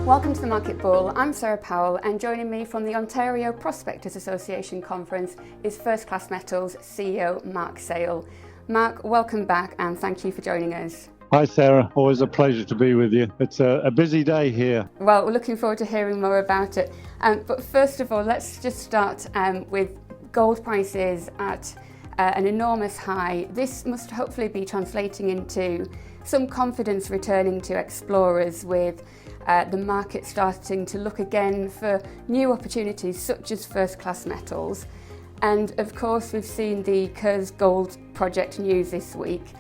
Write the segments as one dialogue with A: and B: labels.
A: Welcome to the Market Bull. I'm Sarah Powell, and joining me from the Ontario Prospectors Association conference is First Class Metals CEO Mark Sale. Mark, welcome back and thank you for joining us.
B: Hi Sarah, always a pleasure to be with you. It's a busy day here.
A: Well, we're looking forward to hearing more about it. But first of all, let's just start with gold prices at an enormous high. This must hopefully be translating into some confidence returning to explorers, with the market starting to look again for new opportunities such as First Class Metals. And of course, we've seen the Coeur Gold project news this week,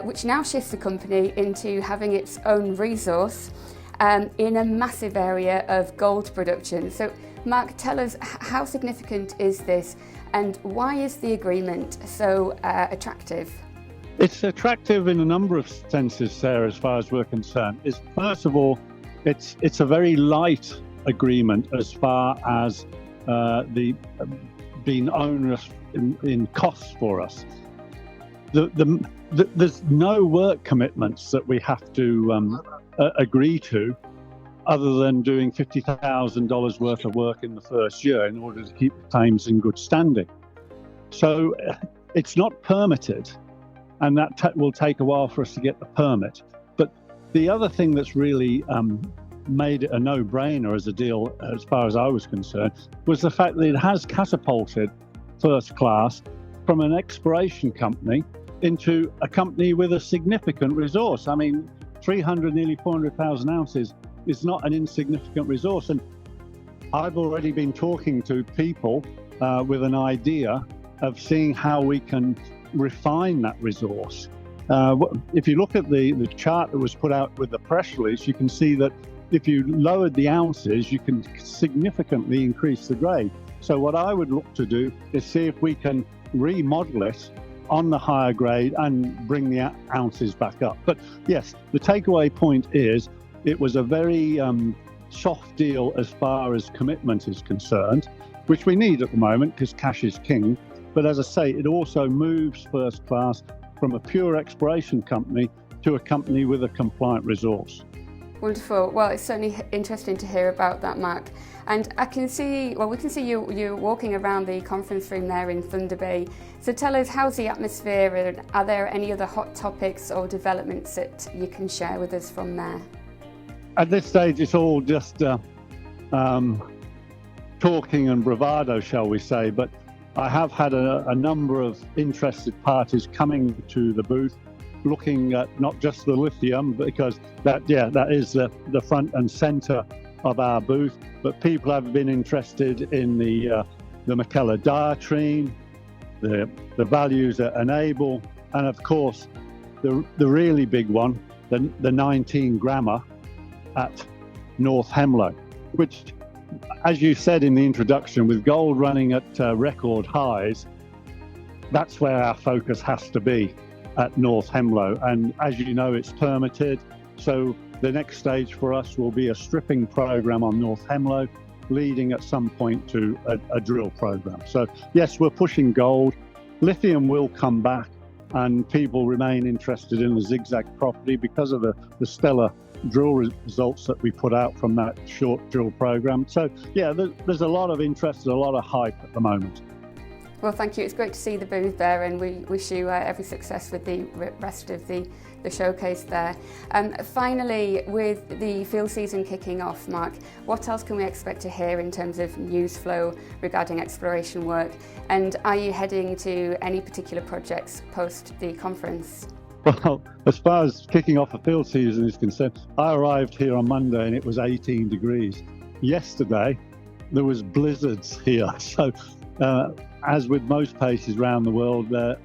A: which now shifts the company into having its own resource in a massive area of gold production. So Mark, tell us, how significant is this and why is the agreement so attractive?
B: It's attractive in a number of senses, Sarah, as far as we're concerned. First of all, it's a very light agreement as far as being onerous in costs for us. There's no work commitments that we have to agree to, other than doing $50,000 worth of work in the first year in order to keep the claims in good standing. So it's not permitted, and that will take a while for us to get the permit. But the other thing that's really made it a no-brainer as a deal, as far as I was concerned, was the fact that it has catapulted First Class from an exploration company into a company with a significant resource. I mean, 300, nearly 400,000 ounces is not an insignificant resource. And I've already been talking to people with an idea of seeing how we can refine that resource. If you look at the chart that was put out with the press release, you can see that if you lowered the ounces, you can significantly increase the grade. So what I would look to do is see if we can remodel it on the higher grade and bring the ounces back up. But yes, the takeaway point is it was a very soft deal as far as commitment is concerned, which we need at the moment because cash is king. But as I say, it also moves First Class from a pure exploration company to a company with a compliant resource.
A: Wonderful. Well, it's certainly interesting to hear about that, Mark. And I can see, we can see you walking around the conference room there in Thunder Bay. So tell us, how's the atmosphere, and are there any other hot topics or developments that you can share with us from there?
B: At this stage, it's all just talking and bravado, shall we say. But I have had a number of interested parties coming to the booth, looking at not just the lithium, because that is the front and center of our booth, but people have been interested in the McKellar diatreme, the values at Enable, and of course the really big one, the 19 grammer at North Hemlo, which, as you said in the introduction, with gold running at record highs, that's where our focus has to be, at North Hemlo. And as you know, it's permitted. So the next stage for us will be a stripping program on North Hemlo, leading at some point to a drill program. So yes, we're pushing gold. Lithium will come back, and people remain interested in the Zigzag property because of the stellar drill results that we put out from that short drill program. So yeah, there's a lot of interest, a lot of hype at the moment.
A: Well, thank you. It's great to see the booth there, and we wish you every success with the rest of the showcase there. Finally, with the field season kicking off, Mark, what else can we expect to hear in terms of news flow regarding exploration work? And are you heading to any particular projects post the conference?
B: Well, as far as kicking off a field season is concerned, I arrived here on Monday and it was 18 degrees. Yesterday, there was blizzards here. So, as with most places around the world, they're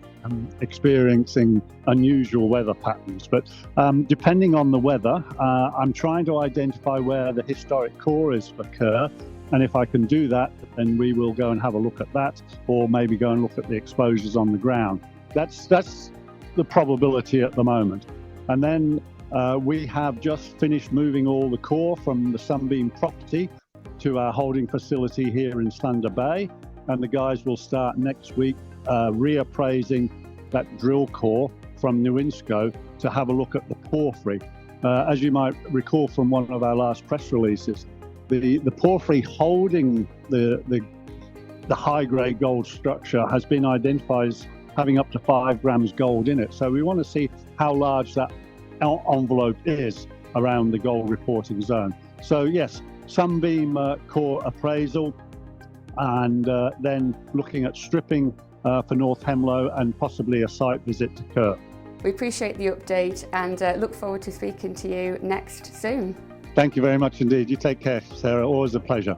B: experiencing unusual weather patterns. But depending on the weather, I'm trying to identify where the historic core is for Coeur. And if I can do that, then we will go and have a look at that, or maybe go and look at the exposures on the ground. That's the probability at the moment. And then we have just finished moving all the core from the Sunbeam property to our holding facility here in Thunder Bay. And the guys will start next week reappraising that drill core from Newinsko to have a look at the porphyry. As you might recall from one of our last press releases, the porphyry holding the high-grade gold structure has been identified as having up to 5 grams gold in it. So we want to see how large that envelope is around the gold reporting zone. So yes, Sunbeam core appraisal, and then looking at stripping for North Hemlo and possibly a site visit to Kirk.
A: We appreciate the update and look forward to speaking to you next soon.
B: Thank you very much indeed. You take care, Sarah. Always a pleasure.